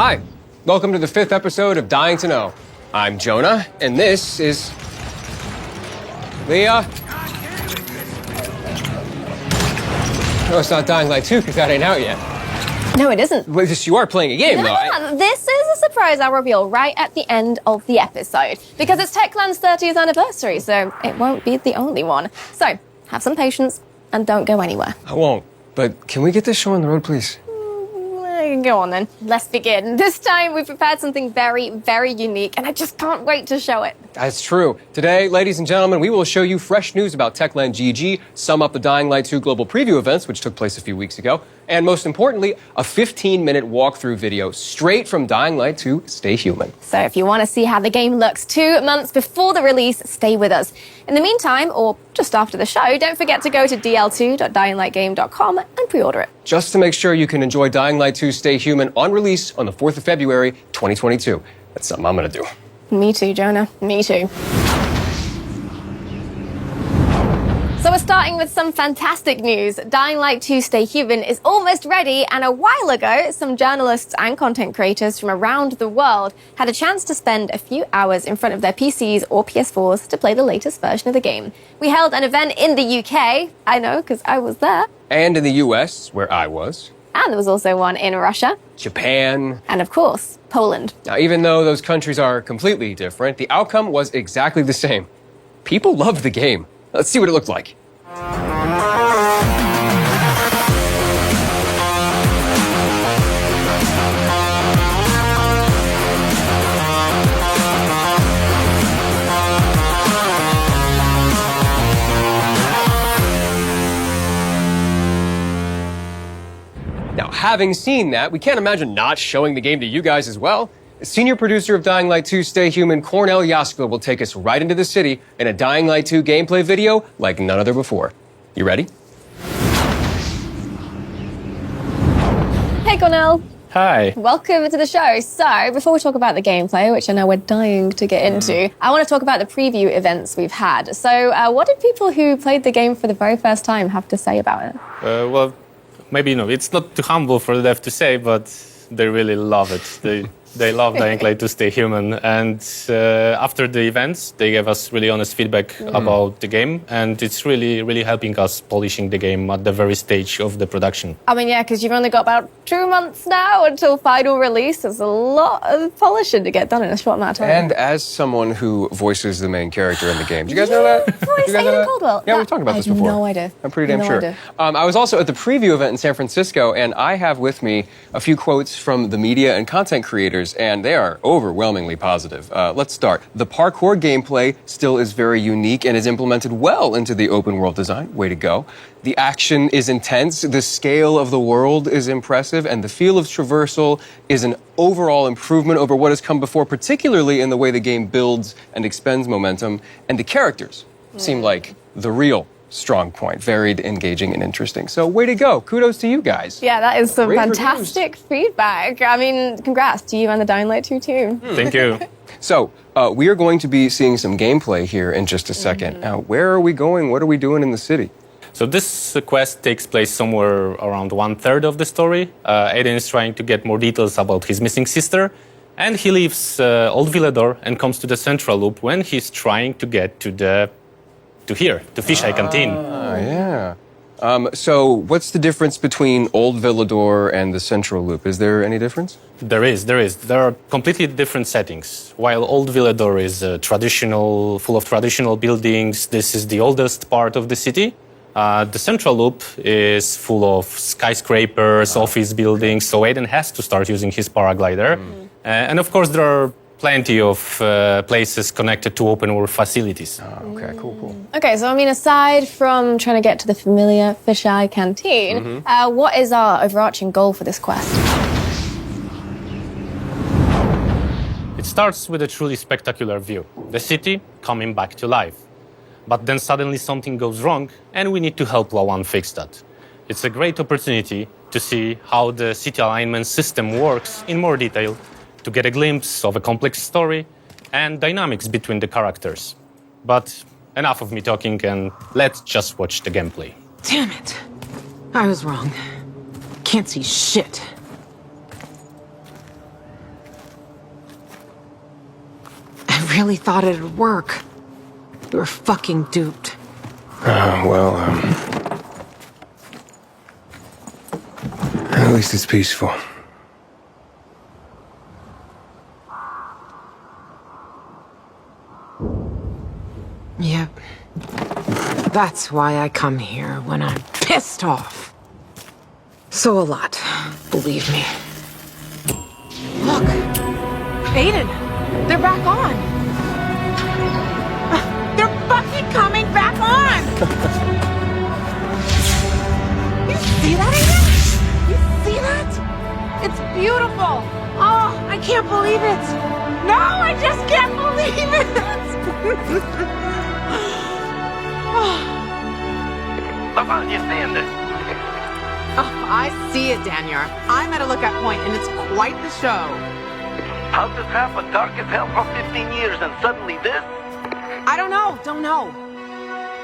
Hi, welcome to the 5th episode of Dying to Know. I'm Jonah, and this is... Leah? No, it's not Dying Light 2, because that ain't out yet. No, it isn't. Well, you are playing a game, though. This is a surprise I'll reveal right at the end of the episode, because it's Techland's 30th anniversary, so it won't be the only one. So, have some patience, and don't go anywhere. I won't, but can we get this show on the road, please? Go on then. Let's begin. This time we've prepared something very, very unique, and I just can't wait to show it. That's true. Today, ladies and gentlemen, we will show you fresh news about Techland GG, sum up the Dying Light 2 global preview events, which took place a few weeks ago, and most importantly, a 15-minute walkthrough video straight from Dying Light 2 Stay Human. So if you want to see how the game looks 2 months before the release, stay with us. In the meantime, or just after the show, don't forget to go to dl2.dyinglightgame.com and pre-order it. Just to make sure you can enjoy Dying Light 2 Stay Human on release on the 4th of February, 2022. That's something I'm going to do. Me too, Jonah. Me too. So we're starting with some fantastic news. Dying Light 2 Stay Human is almost ready, and a while ago, some journalists and content creators from around the world had a chance to spend a few hours in front of their PCs or PS4s to play the latest version of the game. We held an event in the UK, I know, because I was there. And in the US, where I was. And there was also one in Russia. Japan. And of course, Poland. Now, even though those countries are completely different, the outcome was exactly the same. People loved the game. Let's see what it looked like. Now, having seen that, we can't imagine not showing the game to you guys as well. Senior producer of Dying Light 2 Stay Human, Cornell Yaskla, will take us right into the city in a Dying Light 2 gameplay video like none other before. You ready? Hey, Cornell. Hi. Welcome to the show. So, before we talk about the gameplay, which I know we're dying to get into, I want to talk about the preview events we've had. So, what did people who played the game for the very first time have to say about it? Well, maybe, it's not too humble for them to say, but they really love it. They love Dying Light to Stay Human. And after the events, they gave us really honest feedback about the game. And it's really, really helping us polishing the game at the very stage of the production. I mean, yeah, because you've only got about 2 months now until final release. There's a lot of polishing to get done in a short amount of time. And as someone who voices the main character in the game, do you guys know that? Voice Aiden Caldwell. Yeah, we've talked about this before. I have no idea. I'm pretty damn sure. I was also at the preview event in San Francisco, and I have with me a few quotes from the media and content creators, and they are overwhelmingly positive. Let's start. The parkour gameplay still is very unique and is implemented well into the open world design. Way to go. The action is intense, the scale of the world is impressive, and the feel of traversal is an overall improvement over what has come before, particularly in the way the game builds and expends momentum. And the characters seem like the real strong point. Varied, engaging, and interesting. So way to go. Kudos to you guys. Yeah, that is some Great fantastic feedback. I mean, congrats to you and the Dying Light 2 too. Thank you. So we are going to be seeing some gameplay here in just a second. Now, where are we going? What are we doing in the city? So this quest takes place somewhere around 1/3 of the story. Aiden is trying to get more details about his missing sister. And he leaves Old Villador and comes to the central loop when he's trying to get to Fisheye Canteen. Yeah. So what's the difference between Old Villador and the Central Loop? Is there any difference? There is. There are completely different settings. While Old Villador is full of traditional buildings, this is the oldest part of the city. The Central Loop is full of skyscrapers, office buildings, so Aiden has to start using his paraglider. And of course, there are plenty of places connected to open world facilities. Okay, cool. Okay, so I mean, aside from trying to get to the familiar Fisheye Canteen, what is our overarching goal for this quest? It starts with a truly spectacular view, the city coming back to life. But then suddenly something goes wrong, and we need to help Lawan fix that. It's a great opportunity to see how the city alignment system works in more detail, to get a glimpse of a complex story and dynamics between the characters. But enough of me talking, and let's just watch the gameplay. Damn it. I was wrong. Can't see shit. really thought it'd work. We were fucking duped. At least it's peaceful. Yep. That's why I come here when I'm pissed off. So a lot, believe me. Look! Aiden! They're back on! They're fucking coming back on! You see that, Aiden? You see that? It's beautiful! Oh, I can't believe it! No, I just can't believe it! Papa, you seeing this? Oh, I see it, Daniel. I'm at a lookout point, and it's quite the show. How'd this happen? Dark as hell for 15 years, and suddenly this? I don't know.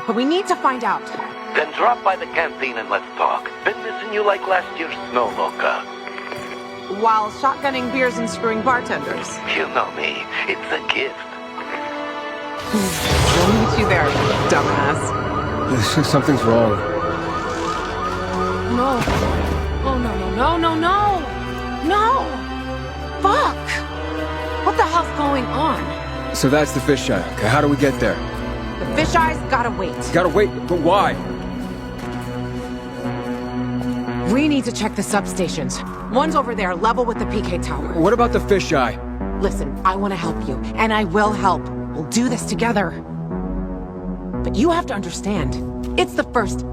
But we need to find out. Then drop by the canteen and let's talk. Been missing you like last year's snow loca. While shotgunning beers and screwing bartenders. You know me. It's a gift. We'll meet you there, dumbass. Something's wrong. No. Oh, no. Fuck! What the hell's going on? So that's the fisheye. Okay, how do we get there? The fisheye's gotta wait. Gotta wait, but why? We need to check the substations. One's over there, level with the PK tower. What about the fisheye? Listen, I want to help you, and I will help. We'll do this together. But you have to understand, it's the first.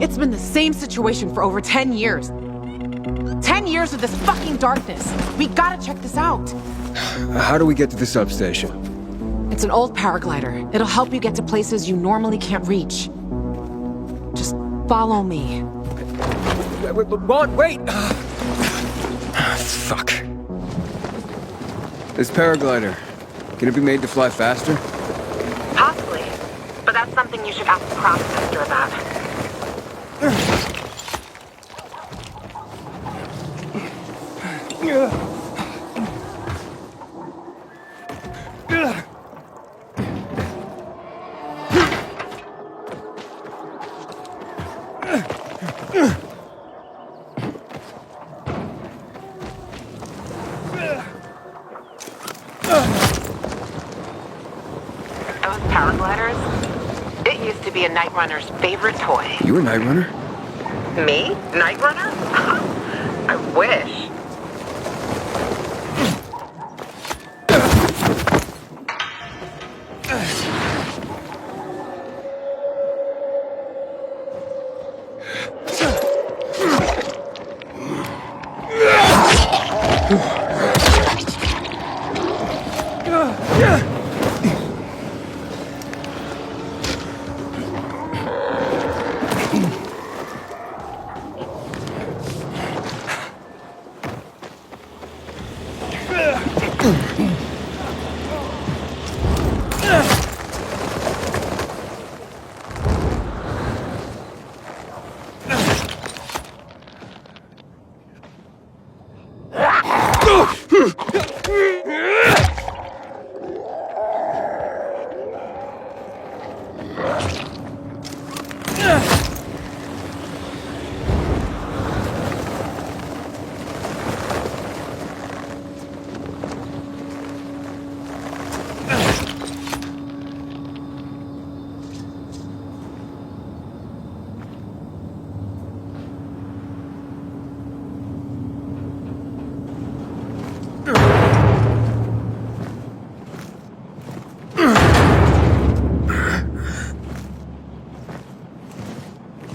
It's been the same situation for over 10 years. 10 years of this fucking darkness. We gotta check this out. How do we get to the substation? It's an old paraglider. It'll help you get to places you normally can't reach. Just follow me. Wait! Fuck. This paraglider, can it be made to fly faster? Possibly. But that's something you should ask the craft master about. Those paragliders? It used to be a Night Runner's favorite toy. You a Night Runner? Me? Night Runner? I wish.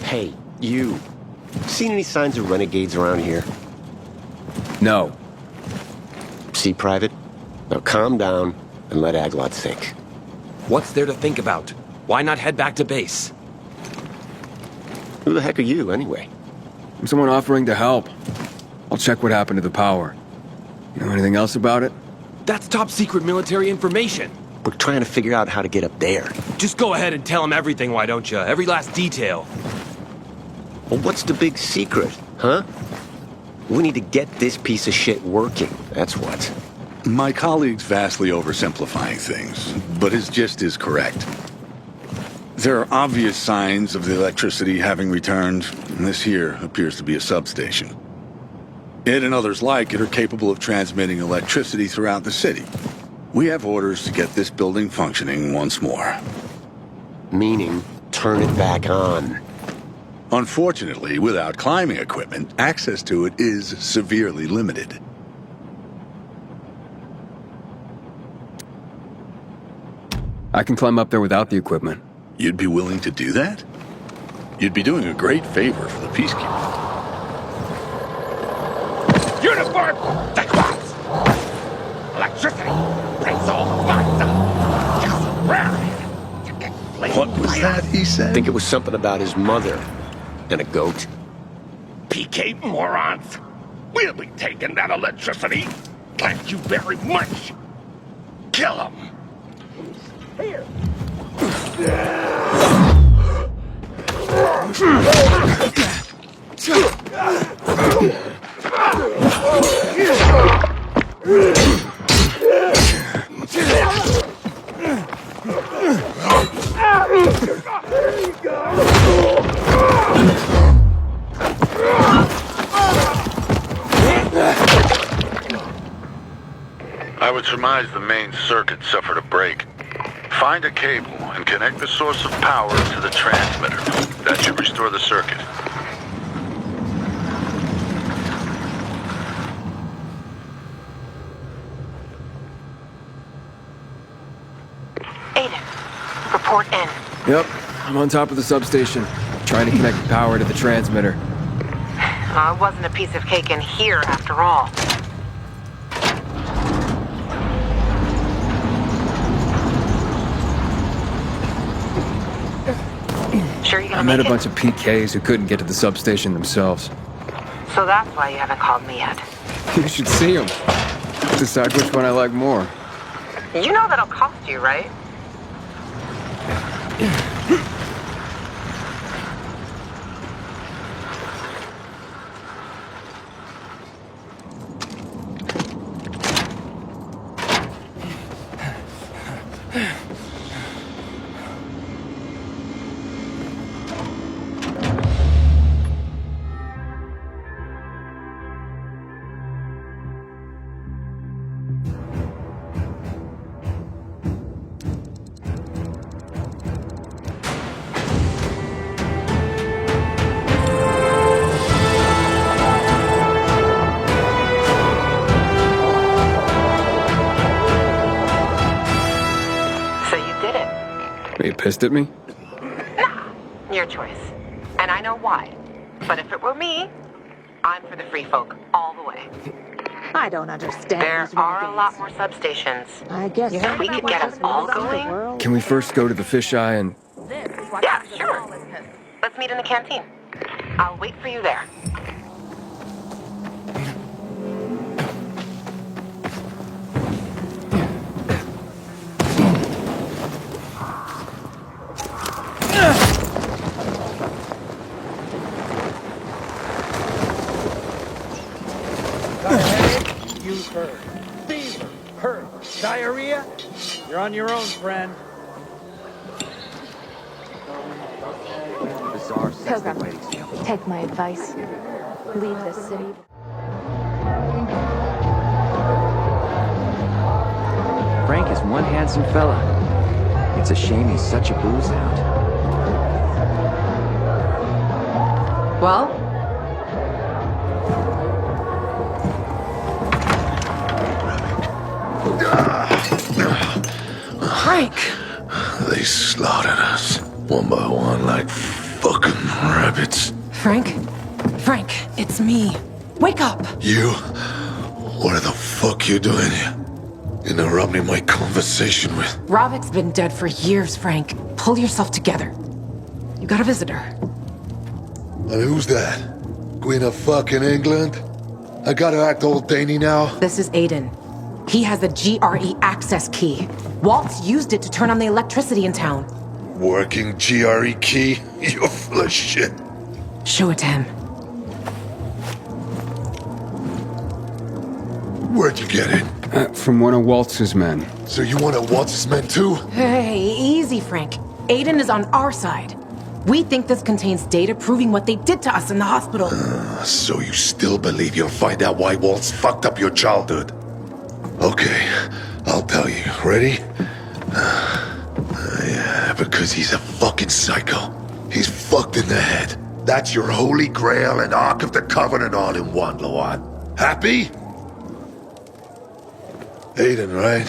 Hey, you. Seen any signs of renegades around here? No. See, Private? Now calm down and let Aglot think. What's there to think about? Why not head back to base? Who the heck are you, anyway? I'm someone offering to help. I'll check what happened to the power. You know anything else about it? That's top secret military information. We're trying to figure out how to get up there. Just go ahead and tell him everything, why don't you? Every last detail. Well, what's the big secret, huh? We need to get this piece of shit working, that's what. My colleague's vastly oversimplifying things, but his gist is correct. There are obvious signs of the electricity having returned, and this here appears to be a substation. It and others like it are capable of transmitting electricity throughout the city. We have orders to get this building functioning once more. Meaning, turn it back on. Unfortunately, without climbing equipment, access to it is severely limited. I can climb up there without the equipment. You'd be willing to do that? You'd be doing a great favor for the Peacekeeper. Uniform! Techland! Electricity brings all the What was that he I said? think it was something about his mother and a goat. PK morons! We'll be taking that electricity. Thank you very much. Kill him. Here. I would surmise the main circuit suffered a break. Find a cable and connect the source of power to the transmitter. That should restore the circuit. Aiden, report in. Yep, I'm on top of the substation, trying to connect the power to the transmitter. It wasn't a piece of cake in here after all. Sure you gonna I met a make it? bunch of PKs who couldn't get to the substation themselves. So that's why you haven't called me yet. You should see them. Decide which one I like more. You know that'll cost you, right? Are you pissed at me? Nah, your choice. And I know why. But if it were me, I'm for the free folk all the way. I don't understand. There are a lot more substations. I guess If we could get us all going. Can we first go to the fisheye and... Yeah, sure. Let's meet in the canteen. I'll wait for you there. You've heard. Fever, hurt, diarrhea? You're on your own, friend. Pilgrim, take my advice. Leave this city. Frank is one handsome fella. It's a shame he's such a booze hound. Well? Frank! They slaughtered us, one by one, like fucking rabbits. Frank? Frank, it's me. Wake up! You? What the fuck you doing here? Interrupting my conversation with... Ravik's been dead for years, Frank. Pull yourself together. You got a visitor. And who's that? Queen of fucking England? I gotta act old Danny now? This is Aiden. He has the GRE access key. Walt's used it to turn on the electricity in town. Working GRE key? You're full of shit. Show it to him. Where'd you get it? From one of Waltz's men. So you one of Waltz's men too? Hey, easy, Frank. Aiden is on our side. We think this contains data proving what they did to us in the hospital. So you still believe you'll find out why Waltz fucked up your childhood? Okay, I'll tell you. Ready? Yeah, because he's a fucking psycho. He's fucked in the head. That's your Holy Grail and Ark of the Covenant all in one, Lawan. Happy? Aiden, right?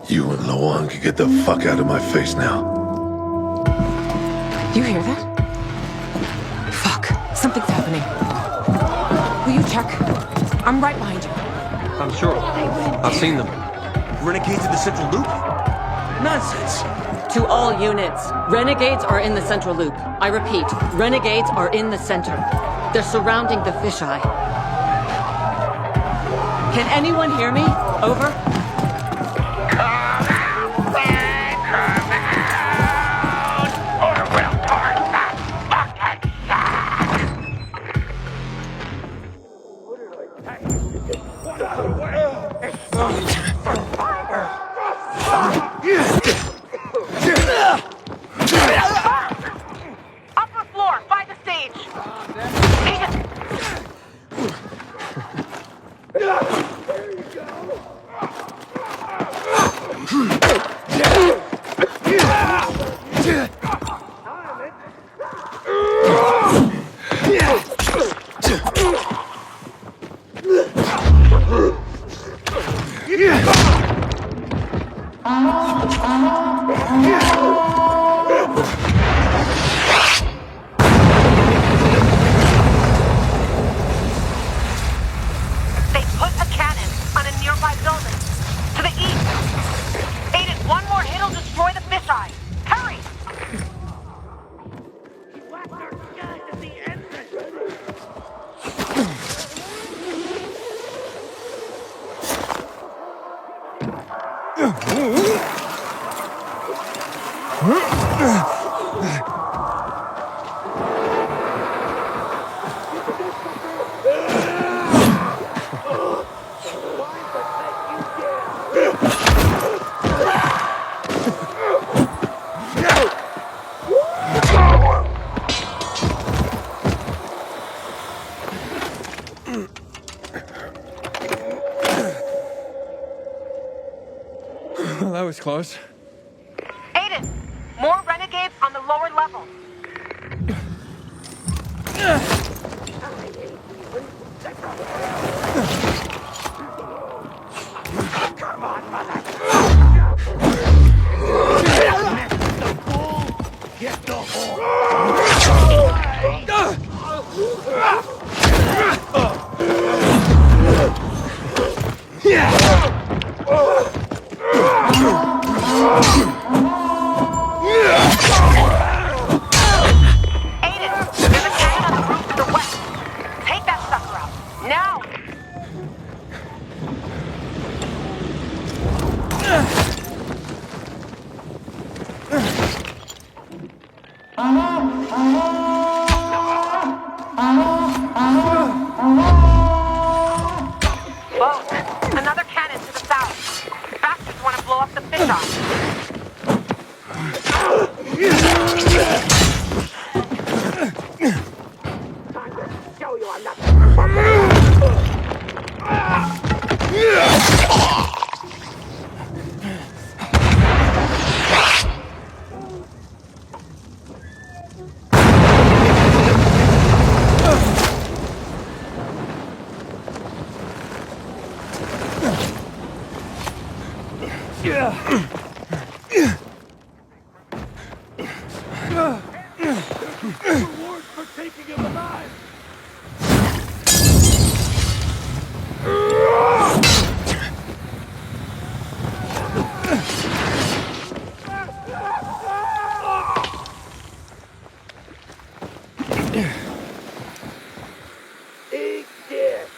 You and Lawan can get the fuck out of my face now. You hear that? Fuck, something's happening. Will you check? I'm right behind you. I'm sure. I've seen them. Renegades in the central loop? Nonsense. To all units, renegades are in the central loop. I repeat, renegades are in the center. They're surrounding the fisheye. Can anyone hear me? Over? Upper floor, by the stage. They put a cannon on a nearby building. To the east. Aiden, one more hit will destroy the fisheye. Hurry! Well, that was close. Aiden, more renegades on the lower level. Come on, mother. Get the horn. Aiden, there's a cannon on the roof to the west. Take that sucker out. Now! Whoa, another cannon to the south. Bastards want to blow up the fisheye. Show you I'm not. Reward for taking him alive! Eat this!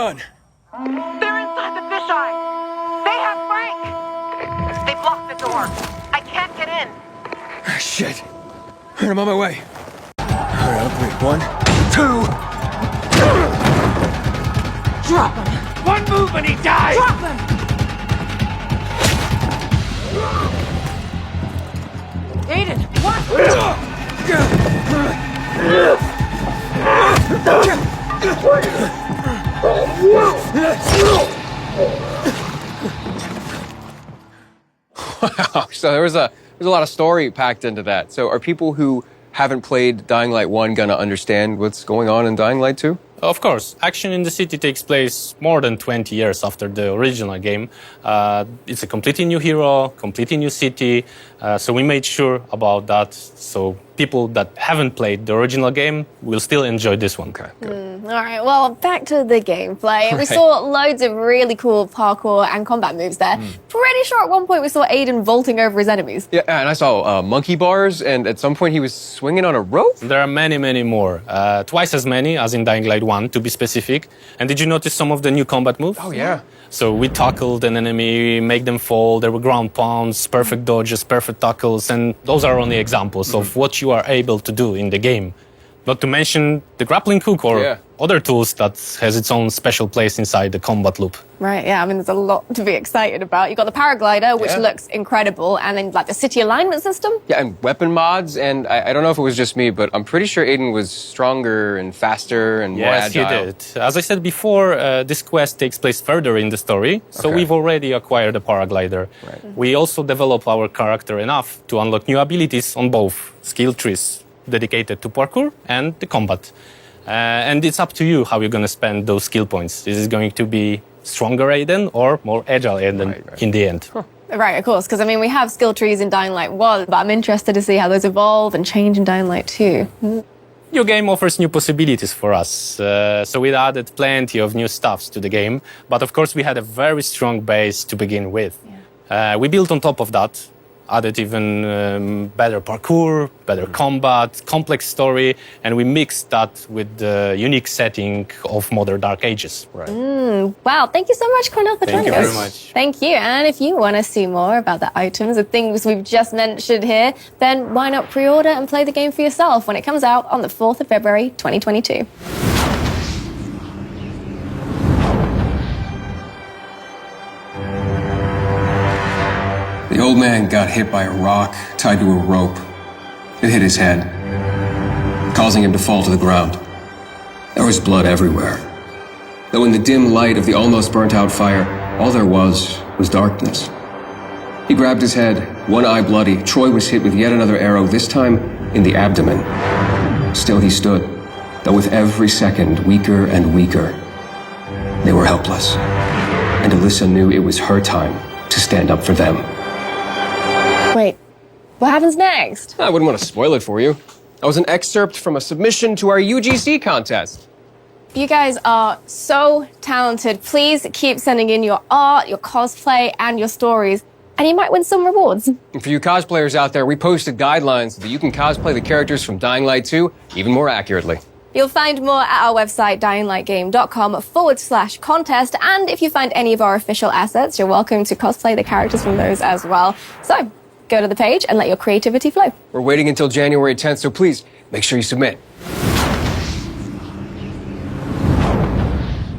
done? They're inside the fisheye. They have Frank. They blocked the door. I can't get in. Shit. Alright, I'm on my way. Alright, I'll break 1, 2. Drop him! One move and he dies! Drop him! Aiden, what? Wow, so there's a lot of story packed into that. So are people who haven't played Dying Light 1 gonna understand what's going on in Dying Light 2? Of course, action in the city takes place more than 20 years after the original game. It's a completely new hero, completely new city, so we made sure about that. So people that haven't played the original game will still enjoy this one. Okay, good. All right, well, back to the gameplay. We Right. saw loads of really cool parkour and combat moves there. Pretty sure at one point we saw Aiden vaulting over his enemies. Yeah, and I saw monkey bars, and at some point he was swinging on a rope? There are many, many more. Twice as many as in Dying Light 1, to be specific. And did you notice some of the new combat moves? Oh, yeah. So we tackled an enemy, make them fall. There were ground pounds, perfect dodges, perfect tackles, and those are only examples of what you are able to do in the game. Not to mention the grappling hook or other tools that has its own special place inside the combat loop. Right, yeah, I mean, there's a lot to be excited about. You've got the paraglider, which looks incredible, and then, like, the city alignment system. Yeah, and weapon mods, and I don't know if it was just me, but I'm pretty sure Aiden was stronger and faster and more Yes, agile. he did. As I said before, this quest takes place further in the story, so Okay. we've already acquired a paraglider. Right. We also develop our character enough to unlock new abilities on both skill trees dedicated to parkour and the combat. And it's up to you how you're going to spend those skill points. Is it going to be stronger Aiden or more agile Aiden in the end? Right, of course, because, I mean, we have skill trees in Dying Light 1, but I'm interested to see how those evolve and change in Dying Light 2. Your game offers new possibilities for us, so we added plenty of new stuffs to the game. But of course, we had a very strong base to begin with. We built on top of that, added even better parkour, better combat, complex story, and we mixed that with the unique setting of modern Dark Ages. Right. Wow, thank you so much, Cornell, for Thank joining you us. very much. Thank you. And if you want to see more about the items, the things we've just mentioned here, then why not pre-order and play the game for yourself when it comes out on the 4th of February, 2022. The old man got hit by a rock tied to a rope. It hit his head, causing him to fall to the ground. There was blood everywhere. Though in the dim light of the almost burnt-out fire, all there was darkness. He grabbed his head, one eye bloody. Troy was hit with yet another arrow, this time in the abdomen. Still he stood, though with every second weaker and weaker. They were helpless, and Alyssa knew it was her time to stand up for them. Wait, what happens next? I wouldn't want to spoil it for you. That was an excerpt from a submission to our UGC contest. You guys are so talented. Please keep sending in your art, your cosplay, and your stories, and you might win some rewards. And for you cosplayers out there, we posted guidelines so that you can cosplay the characters from Dying Light 2 even more accurately. You'll find more at our website, dyinglightgame.com/contest. And if you find any of our official assets, you're welcome to cosplay the characters from those as well. So go to the page and let your creativity flow. We're waiting until January 10th, so please make sure you submit.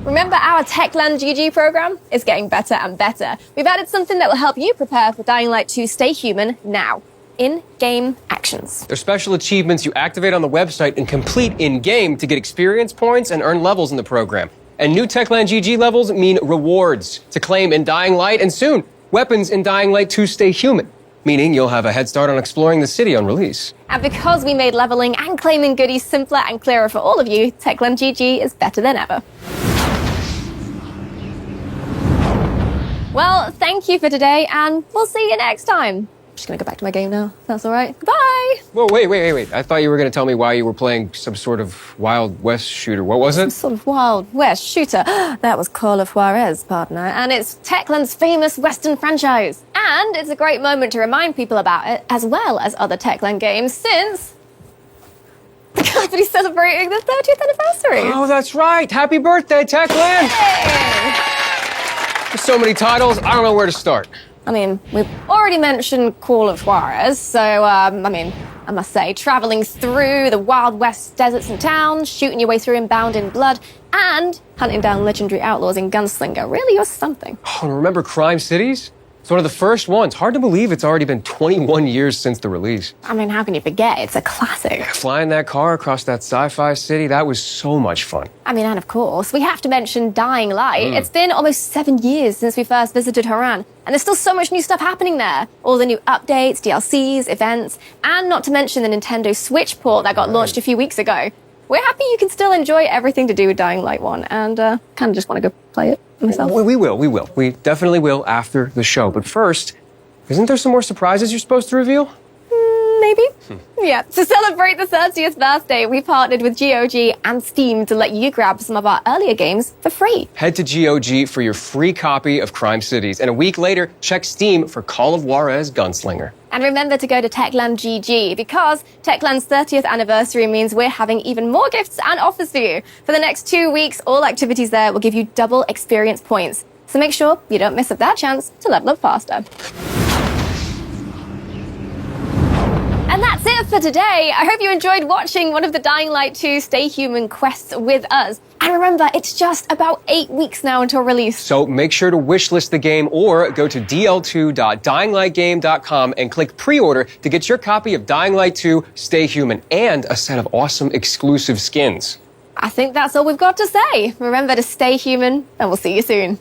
Remember our Techland GG program? It's getting better and better. We've added something that will help you prepare for Dying Light 2 Stay Human now. In-game actions. They're special achievements you activate on the website and complete in-game to get experience points and earn levels in the program. And new Techland GG levels mean rewards to claim in Dying Light, and soon, weapons in Dying Light 2 Stay Human, meaning you'll have a head start on exploring the city on release. And because we made leveling and claiming goodies simpler and clearer for all of you, Techland GG is better than ever. Well, thank you for today, and we'll see you next time. I'm just gonna go back to my game now. That's all right. Goodbye. Whoa, wait. I thought you were going to tell me why you were playing some sort of Wild West shooter. What was it? Some sort of Wild West shooter. That was Call of Juarez, partner. And it's Techland's famous Western franchise. And it's a great moment to remind people about it, as well as other Techland games, since... be celebrating the 30th anniversary. Oh, that's right. Happy birthday, Techland! There's so many titles, I don't know where to start. I mean, we've already mentioned Call of Juarez, so, I must say, traveling through the Wild West deserts and towns, shooting your way through them bound in blood, and hunting down legendary outlaws in Gunslinger really was something. Oh, and remember Crime Cities? It's one of the first ones. Hard to believe it's already been 21 years since the release. I mean, how can you forget? It's a classic. Yeah, flying that car across that sci-fi city, that was so much fun. I mean, and of course, we have to mention Dying Light. It's been almost 7 years since we first visited Harran, and there's still so much new stuff happening there. All the new updates, DLCs, events, and not to mention the Nintendo Switch port that got launched a few weeks ago. We're happy you can still enjoy everything to do with Dying Light 1, and kind of just want to go play it myself. We will. We definitely will after the show. But first, isn't there some more surprises you're supposed to reveal? Maybe. Yeah, to celebrate the 30th birthday, we partnered with GOG and Steam to let you grab some of our earlier games for free. Head to GOG for your free copy of Crime Cities, and a week later, check Steam for Call of Juarez Gunslinger. And remember to go to Techland GG, because Techland's 30th anniversary means we're having even more gifts and offers for you. For the next 2 weeks, all activities there will give you double experience points. So make sure you don't miss up that chance to level up faster. And that's it for today. I hope you enjoyed watching one of the Dying Light 2 Stay Human quests with us. And remember, it's just about 8 weeks now until release. So make sure to wishlist the game or go to dl2.dyinglightgame.com and click pre-order to get your copy of Dying Light 2 Stay Human and a set of awesome exclusive skins. I think that's all we've got to say. Remember to stay human, and we'll see you soon.